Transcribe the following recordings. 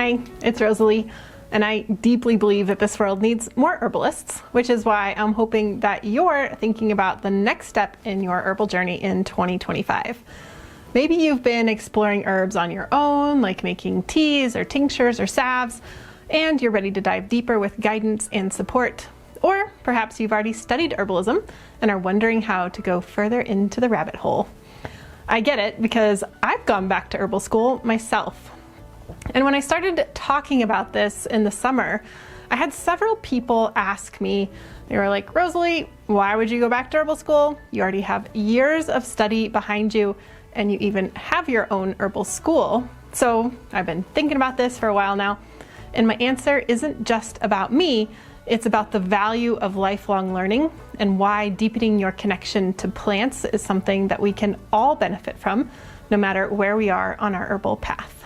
Hi, it's Rosalee, and I deeply believe that this world needs more herbalists, which is why I'm hoping that you're thinking about the next step in your herbal journey in 2025. Maybe you've been exploring herbs on your own, like making teas or tinctures or salves, and you're ready to dive deeper with guidance and support. Or perhaps you've already studied herbalism and are wondering how to go further into the rabbit hole. I get it because I've gone back to herbal school myself. And when I started talking about this in the summer, I had several people ask me, they were like, Rosalee, why would you go back to herbal school? You already have years of study behind you, and you even have your own herbal school. So I've been thinking about this for a while now, and my answer isn't just about me, it's about the value of lifelong learning and why deepening your connection to plants is something that we can all benefit from, no matter where we are on our herbal path.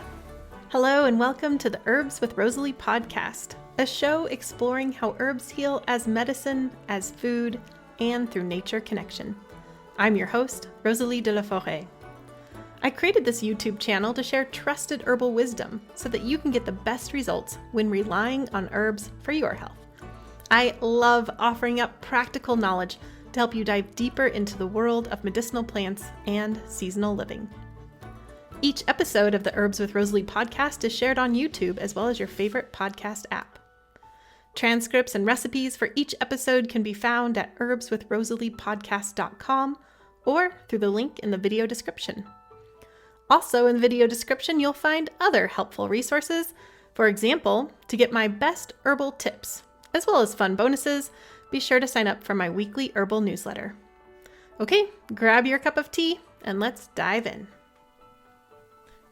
Hello and welcome to the Herbs with Rosalee podcast, a show exploring how herbs heal as medicine, as food, and through nature connection. I'm your host, Rosalee de la Forêt. I created this YouTube channel to share trusted herbal wisdom so that you can get the best results when relying on herbs for your health. I love offering up practical knowledge to help you dive deeper into the world of medicinal plants and seasonal living. Each episode of the Herbs with Rosalee podcast is shared on YouTube as well as your favorite podcast app. Transcripts and recipes for each episode can be found at herbswithrosaleepodcast.com or through the link in the video description. Also in the video description, you'll find other helpful resources. For example, to get my best herbal tips, as well as fun bonuses, be sure to sign up for my weekly herbal newsletter. Okay, grab your cup of tea and let's dive in.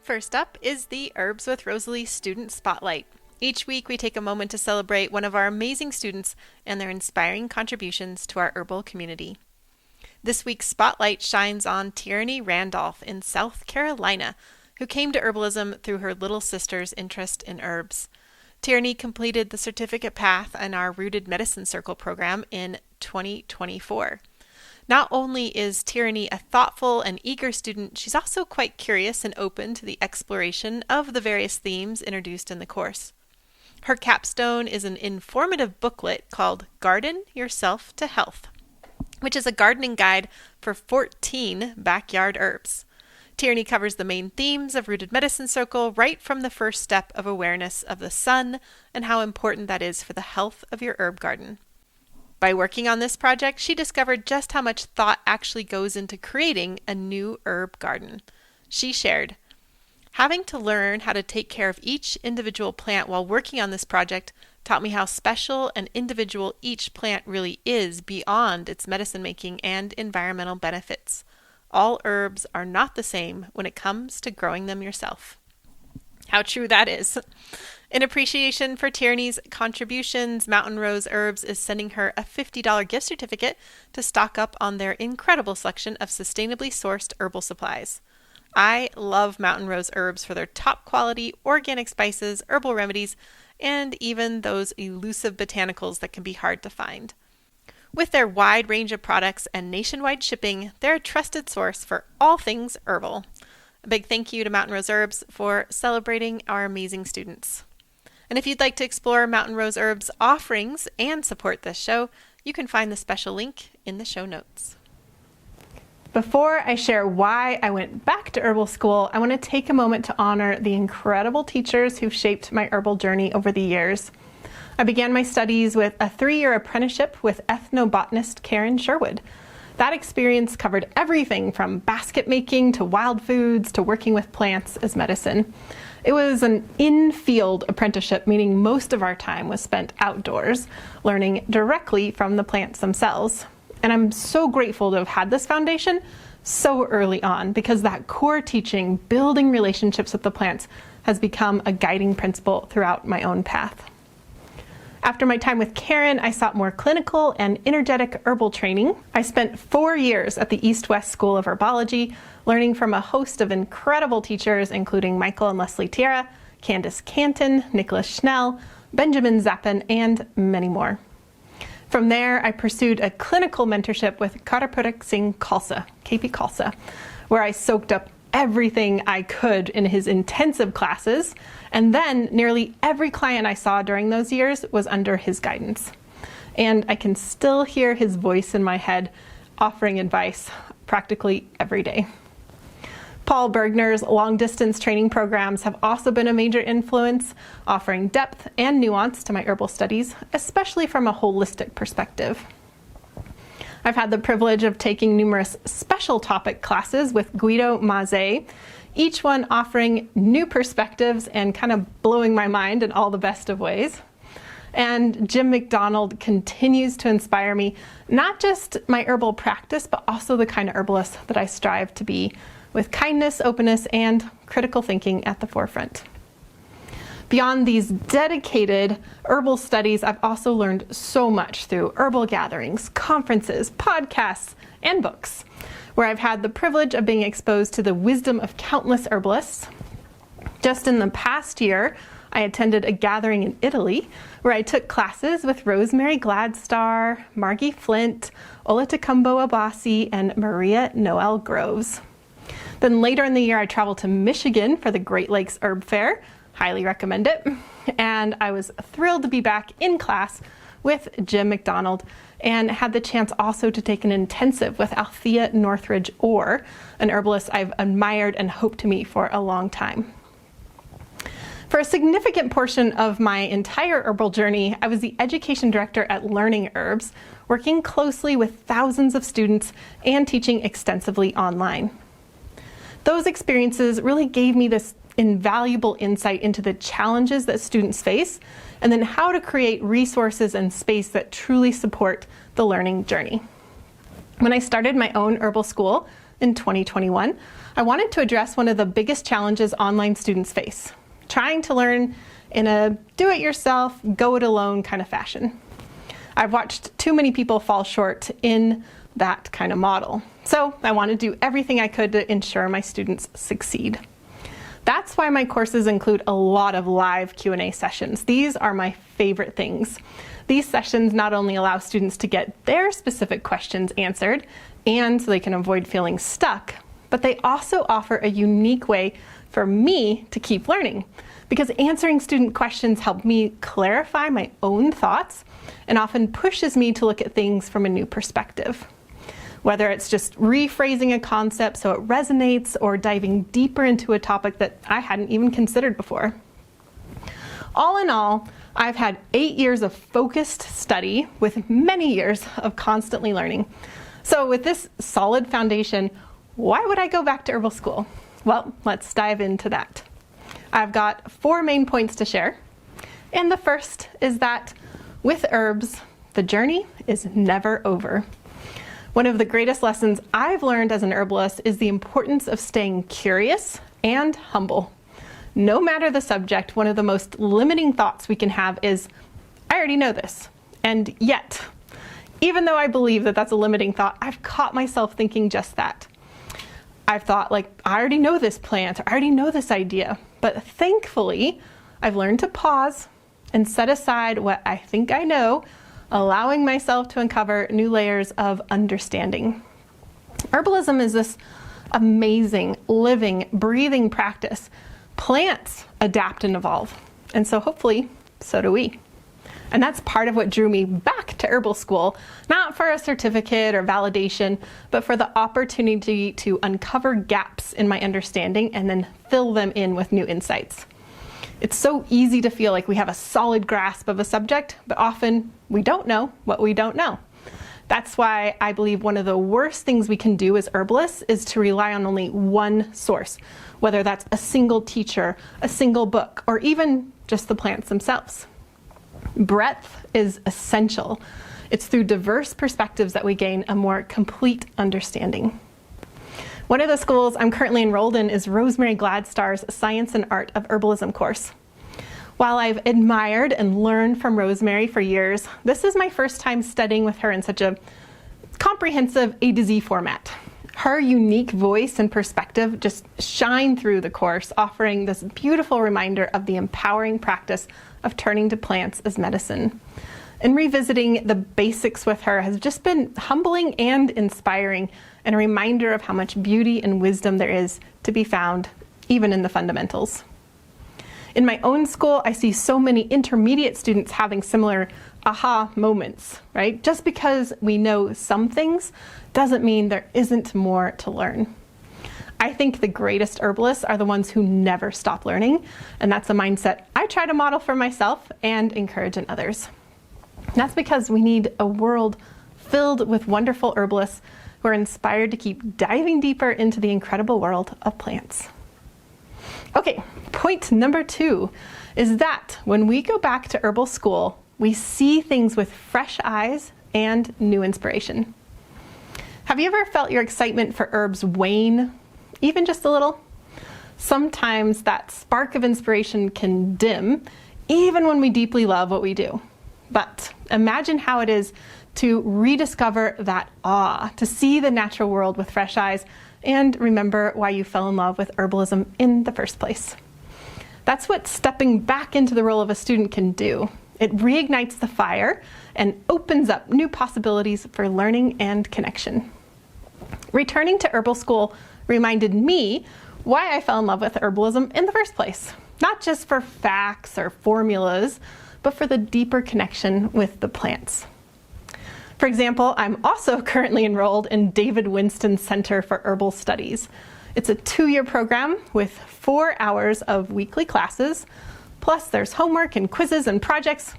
First up is the Herbs with Rosalee Student Spotlight. Each week we take a moment to celebrate one of our amazing students and their inspiring contributions to our herbal community. This week's spotlight shines on Tierney Randolph in South Carolina, who came to herbalism through her little sister's interest in herbs. Tierney completed the certificate path in our Rooted Medicine Circle program in 2024. Not only is Tierney a thoughtful and eager student, she's also quite curious and open to the exploration of the various themes introduced in the course. Her capstone is an informative booklet called Garden Yourself to Health, which is a gardening guide for 14 backyard herbs. Tierney covers the main themes of Rooted Medicine Circle right from the first step of awareness of the sun and how important that is for the health of your herb garden. By working on this project, she discovered just how much thought actually goes into creating a new herb garden. She shared, "Having to learn how to take care of each individual plant while working on this project taught me how special and individual each plant really is beyond its medicine-making and environmental benefits. All herbs are not the same when it comes to growing them yourself." How true that is. In appreciation for Tierney's contributions, Mountain Rose Herbs is sending her a $50 gift certificate to stock up on their incredible selection of sustainably sourced herbal supplies. I love Mountain Rose Herbs for their top quality organic spices, herbal remedies, and even those elusive botanicals that can be hard to find. With their wide range of products and nationwide shipping, they're a trusted source for all things herbal. A big thank you to Mountain Rose Herbs for celebrating our amazing students. And if you'd like to explore Mountain Rose Herbs offerings and support this show, you can find the special link in the show notes. Before I share why I went back to herbal school, I want to take a moment to honor the incredible teachers who've shaped my herbal journey over the years. I began my studies with a 3-year apprenticeship with ethnobotanist Karen Sherwood. That experience covered everything from basket making to wild foods to working with plants as medicine. It was an in-field apprenticeship, meaning most of our time was spent outdoors, learning directly from the plants themselves. And I'm so grateful to have had this foundation so early on, because that core teaching, building relationships with the plants, has become a guiding principle throughout my own path. After my time with Karen, I sought more clinical and energetic herbal training. I spent 4 years at the East-West School of Herbology, learning from a host of incredible teachers, including Michael and Leslie Tierra, Candace Canton, Nicholas Schnell, Benjamin Zappin, and many more. From there, I pursued a clinical mentorship with Karapurik Singh Khalsa, KP Khalsa, where I soaked up everything I could in his intensive classes, and then nearly every client I saw during those years was under his guidance. And I can still hear his voice in my head offering advice practically every day. Paul Bergner's long-distance training programs have also been a major influence, offering depth and nuance to my herbal studies, especially from a holistic perspective. I've had the privilege of taking numerous special topic classes with Guido Mazzei, each one offering new perspectives and kind of blowing my mind in all the best of ways. And Jim McDonald continues to inspire me, not just my herbal practice, but also the kind of herbalist that I strive to be, with kindness, openness, and critical thinking at the forefront. Beyond these dedicated herbal studies, I've also learned so much through herbal gatherings, conferences, podcasts, and books, where I've had the privilege of being exposed to the wisdom of countless herbalists. Just in the past year, I attended a gathering in Italy where I took classes with Rosemary Gladstar, Margie Flint, Olatukumbo Abasi, and Maria Noel Groves. Then later in the year, I traveled to Michigan for the Great Lakes Herb Fair. Highly recommend it. And I was thrilled to be back in class with Jim McDonald and had the chance also to take an intensive with Althea Northridge Orr, an herbalist I've admired and hoped to meet for a long time. For a significant portion of my entire herbal journey, I was the education director at Learning Herbs, working closely with thousands of students and teaching extensively online. Those experiences really gave me this invaluable insight into the challenges that students face, and then how to create resources and space that truly support the learning journey. When I started my own herbal school in 2021, I wanted to address one of the biggest challenges online students face: trying to learn in a do-it-yourself, go-it-alone kind of fashion. I've watched too many people fall short in that kind of model. So I want to do everything I could to ensure my students succeed. That's why my courses include a lot of live Q&A sessions. These are my favorite things. These sessions not only allow students to get their specific questions answered and so they can avoid feeling stuck, but they also offer a unique way for me to keep learning, because answering student questions help me clarify my own thoughts and often pushes me to look at things from a new perspective. Whether it's just rephrasing a concept so it resonates or diving deeper into a topic that I hadn't even considered before. All in all, I've had 8 years of focused study with many years of constantly learning. So with this solid foundation, why would I go back to herbal school? Well, let's dive into that. I've got 4 main points to share. And the first is that with herbs, the journey is never over. One of the greatest lessons I've learned as an herbalist is the importance of staying curious and humble. No matter the subject, one of the most limiting thoughts we can have is, I already know this. And yet, even though I believe that that's a limiting thought, I've caught myself thinking just that. I've thought, like, I already know this plant, or I already know this idea. But thankfully, I've learned to pause and set aside what I think I know, allowing myself to uncover new layers of understanding. Herbalism is this amazing, living, breathing practice. Plants adapt and evolve, and so hopefully, so do we. And that's part of what drew me back to herbal school, not for a certificate or validation, but for the opportunity to uncover gaps in my understanding and then fill them in with new insights. It's so easy to feel like we have a solid grasp of a subject, but often we don't know what we don't know. That's why I believe one of the worst things we can do as herbalists is to rely on only one source, whether that's a single teacher, a single book, or even just the plants themselves. Breadth is essential. It's through diverse perspectives that we gain a more complete understanding. One of the schools I'm currently enrolled in is Rosemary Gladstar's Science and Art of Herbalism course. While I've admired and learned from Rosemary for years, this is my first time studying with her in such a comprehensive A to Z format. Her unique voice and perspective just shine through the course, offering this beautiful reminder of the empowering practice of turning to plants as medicine. And revisiting the basics with her has just been humbling and inspiring, and a reminder of how much beauty and wisdom there is to be found even in the fundamentals. In my own school, I see so many intermediate students having similar aha moments, right? Just because we know some things doesn't mean there isn't more to learn. I think the greatest herbalists are the ones who never stop learning, and that's a mindset I try to model for myself and encourage in others. And that's because we need a world filled with wonderful herbalists who are inspired to keep diving deeper into the incredible world of plants. Okay, point number 2 is that when we go back to herbal school, we see things with fresh eyes and new inspiration. Have you ever felt your excitement for herbs wane, even just a little? Sometimes that spark of inspiration can dim, even when we deeply love what we do. But imagine how it is to rediscover that awe, to see the natural world with fresh eyes, and remember why you fell in love with herbalism in the first place. That's what stepping back into the role of a student can do. It reignites the fire and opens up new possibilities for learning and connection. Returning to herbal school reminded me why I fell in love with herbalism in the first place. Not just for facts or formulas, but for the deeper connection with the plants. For example, I'm also currently enrolled in David Winston's Center for Herbal Studies. It's a 2-year program with 4 hours of weekly classes, plus there's homework and quizzes and projects.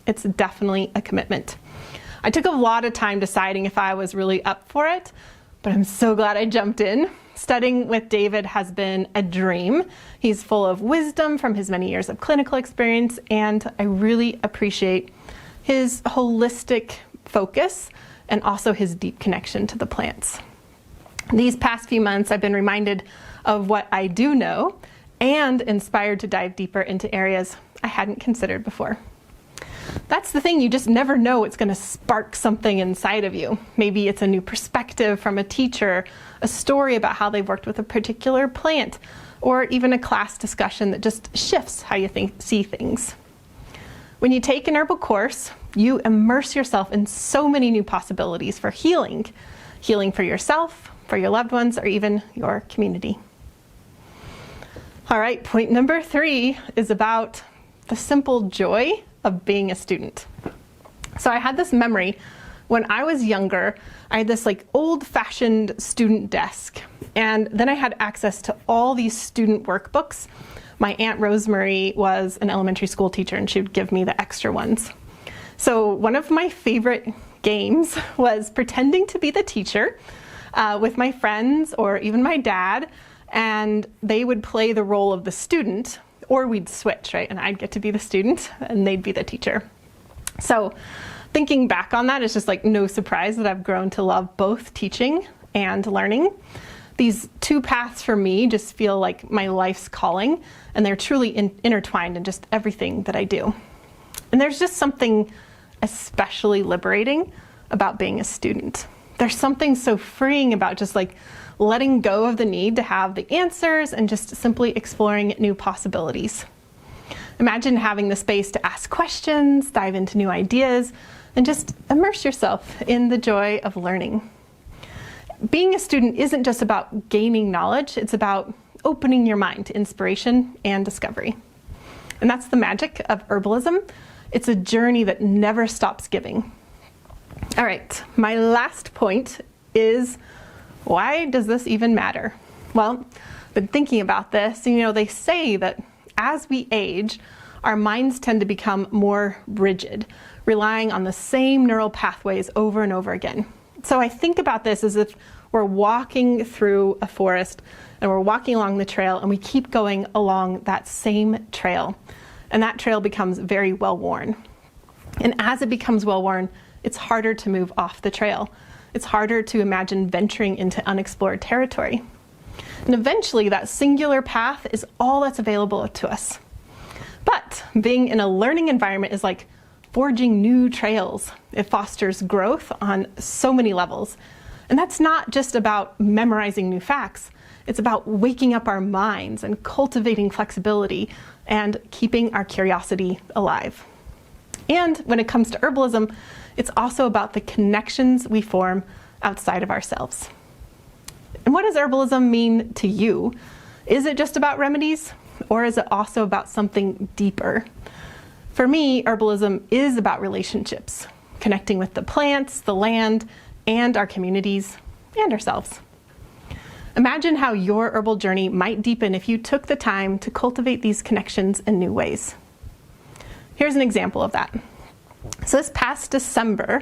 It's definitely a commitment. I took a lot of time deciding if I was really up for it, but I'm so glad I jumped in. Studying with David has been a dream. He's full of wisdom from his many years of clinical experience, and I really appreciate his holistic focus and also his deep connection to the plants. These past few months, I've been reminded of what I do know and inspired to dive deeper into areas I hadn't considered before. That's the thing, you just never know what's going to spark something inside of you. Maybe it's a new perspective from a teacher, a story about how they've worked with a particular plant, or even a class discussion that just shifts how you see things. When you take an herbal course, you immerse yourself in so many new possibilities for healing. Healing for yourself, for your loved ones, or even your community. All right, point number 3 is about the simple joy of being a student. So I had this memory when I was younger. I had this old-fashioned student desk, and then I had access to all these student workbooks. My Aunt Rosemary was an elementary school teacher, and she would give me the extra ones. So one of my favorite games was pretending to be the teacher with my friends or even my dad, and they would play the role of the student, or we'd switch, right? And I'd get to be the student and they'd be the teacher. So thinking back on that, it's just no surprise that I've grown to love both teaching and learning. These 2 paths for me just feel like my life's calling, and they're truly intertwined in just everything that I do. And there's just something especially liberating about being a student. There's something so freeing about just letting go of the need to have the answers and just simply exploring new possibilities. Imagine having the space to ask questions, dive into new ideas, and just immerse yourself in the joy of learning. Being a student isn't just about gaining knowledge, it's about opening your mind to inspiration and discovery. And that's the magic of herbalism. It's a journey that never stops giving. All right, my last point is, why does this even matter? Well, I've been thinking about this. They say that as we age, our minds tend to become more rigid, relying on the same neural pathways over and over again. So I think about this as if we're walking through a forest and we're walking along the trail and we keep going along that same trail. And that trail becomes very well worn. And as it becomes well worn, it's harder to move off the trail. It's harder to imagine venturing into unexplored territory. And eventually that singular path is all that's available to us. But being in a learning environment is like forging new trails. It fosters growth on so many levels. And that's not just about memorizing new facts. It's about waking up our minds and cultivating flexibility and keeping our curiosity alive. And when it comes to herbalism, it's also about the connections we form outside of ourselves. And what does herbalism mean to you? Is it just about remedies, or is it also about something deeper? For me, herbalism is about relationships, connecting with the plants, the land, and our communities, and ourselves. Imagine how your herbal journey might deepen if you took the time to cultivate these connections in new ways. Here's an example of that. So this past December,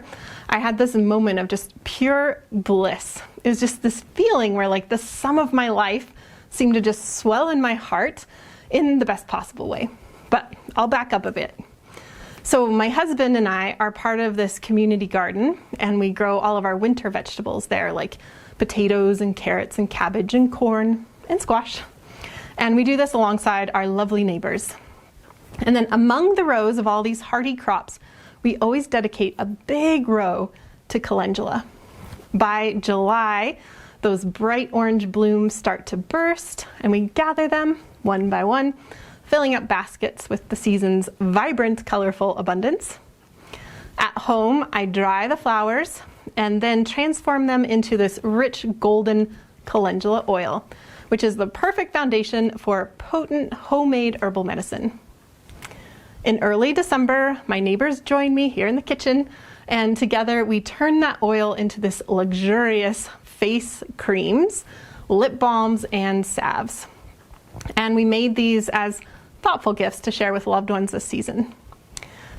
I had this moment of just pure bliss. It was just this feeling where like the sum of my life seemed to just swell in my heart in the best possible way. But I'll back up a bit. So my husband and I are part of this community garden, and we grow all of our winter vegetables there, like potatoes and carrots and cabbage and corn and squash. And we do this alongside our lovely neighbors. And then among the rows of all these hardy crops, we always dedicate a big row to calendula. By July, those bright orange blooms start to burst, and we gather them one by one, filling up baskets with the season's vibrant, colorful abundance. At home, I dry the flowers and then transform them into this rich golden calendula oil, which is the perfect foundation for potent homemade herbal medicine. In early December, my neighbors join me here in the kitchen, and together we turn that oil into this luxurious face creams, lip balms, and salves. And we made these as thoughtful gifts to share with loved ones this season.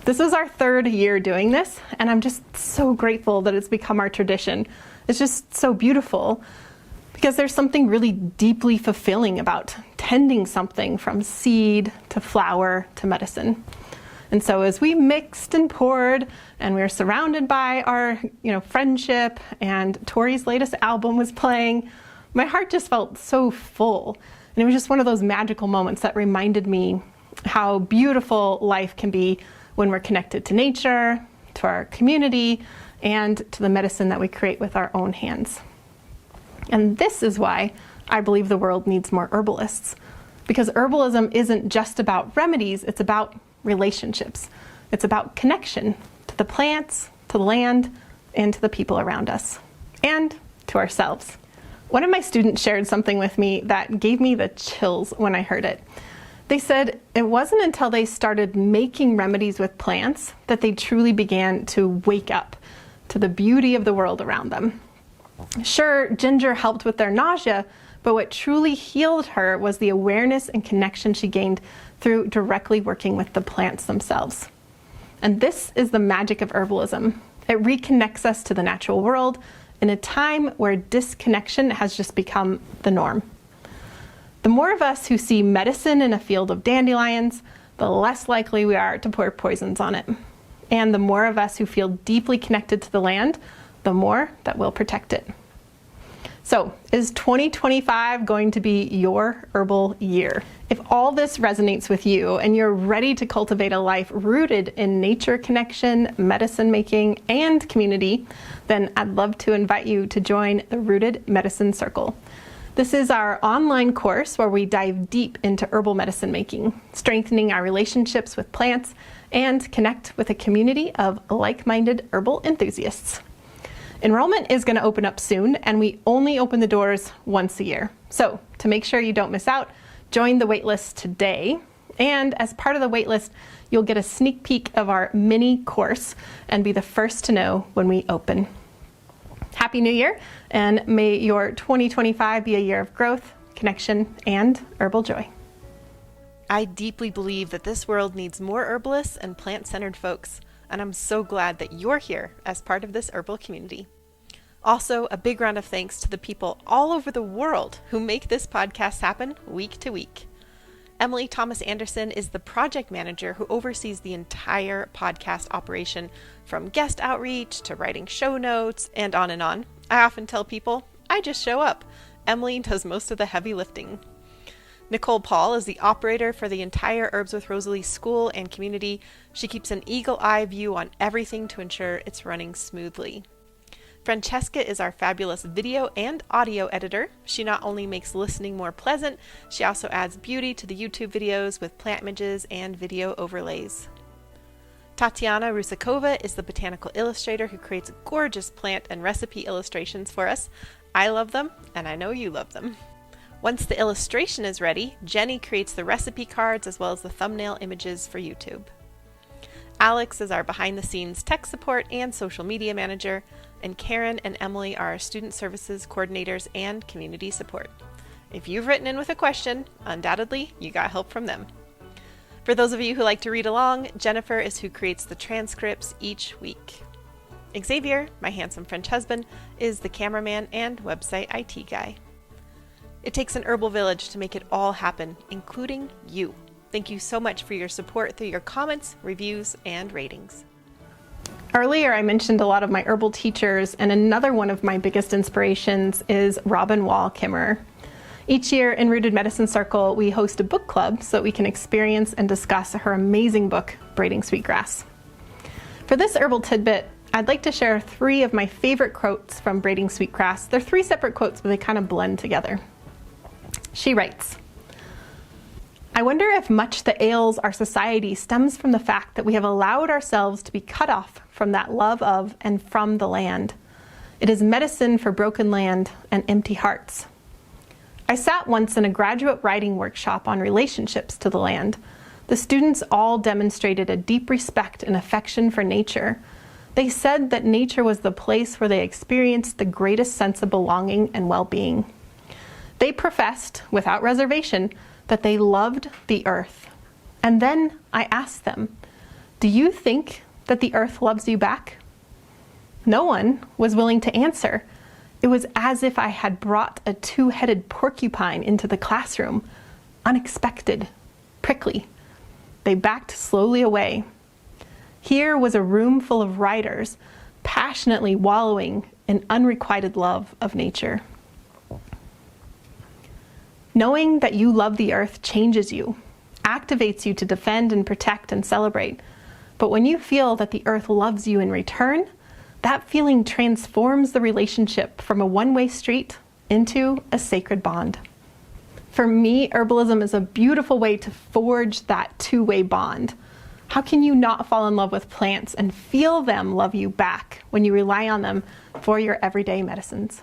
This is our 3rd year doing this, and I'm just so grateful that it's become our tradition. It's just so beautiful because there's something really deeply fulfilling about tending something from seed to flower to medicine. And so as we mixed and poured, and we were surrounded by our, friendship, and Tori's latest album was playing, my heart just felt so full. And it was just one of those magical moments that reminded me how beautiful life can be when we're connected to nature, to our community, and to the medicine that we create with our own hands. And this is why I believe the world needs more herbalists. Because herbalism isn't just about remedies, it's about relationships. It's about connection to the plants, to the land, and to the people around us, and to ourselves. One of my students shared something with me that gave me the chills when I heard it. They said it wasn't until they started making remedies with plants that they truly began to wake up to the beauty of the world around them. Sure, ginger helped with their nausea, but what truly healed her was the awareness and connection she gained through directly working with the plants themselves. And this is the magic of herbalism. It reconnects us to the natural world in a time where disconnection has just become the norm. The more of us who see medicine in a field of dandelions, the less likely we are to pour poisons on it. And the more of us who feel deeply connected to the land, the more that we'll protect it. So, is 2025 going to be your herbal year? If all this resonates with you and you're ready to cultivate a life rooted in nature connection, medicine making, and community, then I'd love to invite you to join the Rooted Medicine Circle. This is our online course where we dive deep into herbal medicine making, strengthening our relationships with plants, and connect with a community of like-minded herbal enthusiasts. Enrollment is going to open up soon, and we only open the doors once a year. So to make sure you don't miss out, join the waitlist today. And as part of the waitlist, you'll get a sneak peek of our mini course and be the first to know when we open. Happy New Year, and may your 2025 be a year of growth, connection, and herbal joy. I deeply believe that this world needs more herbalists and plant-centered folks, and I'm so glad that you're here as part of this herbal community. Also, a big round of thanks to the people all over the world who make this podcast happen week to week. Emily Thomas Anderson is the project manager who oversees the entire podcast operation, from guest outreach to writing show notes and on and on. I often tell people, I just show up. Emily does most of the heavy lifting. Nicole Paul is the operator for the entire Herbs with Rosalee school and community. She keeps an eagle eye view on everything to ensure it's running smoothly. Francesca is our fabulous video and audio editor. She not only makes listening more pleasant, she also adds beauty to the YouTube videos with plant images and video overlays. Tatiana Rusakova is the botanical illustrator who creates gorgeous plant and recipe illustrations for us. I love them, and I know you love them. Once the illustration is ready, Jenny creates the recipe cards as well as the thumbnail images for YouTube. Alex is our behind-the-scenes tech support and social media manager, and Karen and Emily are our student services coordinators and community support. If you've written in with a question, undoubtedly you got help from them. For those of you who like to read along, Jennifer is who creates the transcripts each week. Xavier, my handsome French husband, is the cameraman and website IT guy. It takes an herbal village to make it all happen, including you. Thank you so much for your support through your comments, reviews, and ratings. Earlier, I mentioned a lot of my herbal teachers, and another one of my biggest inspirations is Robin Wall Kimmerer. Each year in Rooted Medicine Circle, we host a book club so that we can experience and discuss her amazing book, Braiding Sweetgrass. For this herbal tidbit, I'd like to share 3 of my favorite quotes from Braiding Sweetgrass. They're 3 separate quotes, but they kind of blend together. She writes, "I wonder if much that ails our society stems from the fact that we have allowed ourselves to be cut off from that love of and from the land. It is medicine for broken land and empty hearts." I sat once in a graduate writing workshop on relationships to the land. The students all demonstrated a deep respect and affection for nature. They said that nature was the place where they experienced the greatest sense of belonging and well-being. They professed, without reservation, that they loved the earth. And then I asked them, "Do you think that the earth loves you back?" No one was willing to answer. It was as if I had brought a 2-headed porcupine into the classroom. Unexpected, prickly. They backed slowly away. Here was a room full of writers, passionately wallowing in unrequited love of nature. Knowing that you love the earth changes you, activates you to defend and protect and celebrate. But when you feel that the earth loves you in return, that feeling transforms the relationship from a one-way street into a sacred bond. For me, herbalism is a beautiful way to forge that 2-way bond. How can you not fall in love with plants and feel them love you back when you rely on them for your everyday medicines?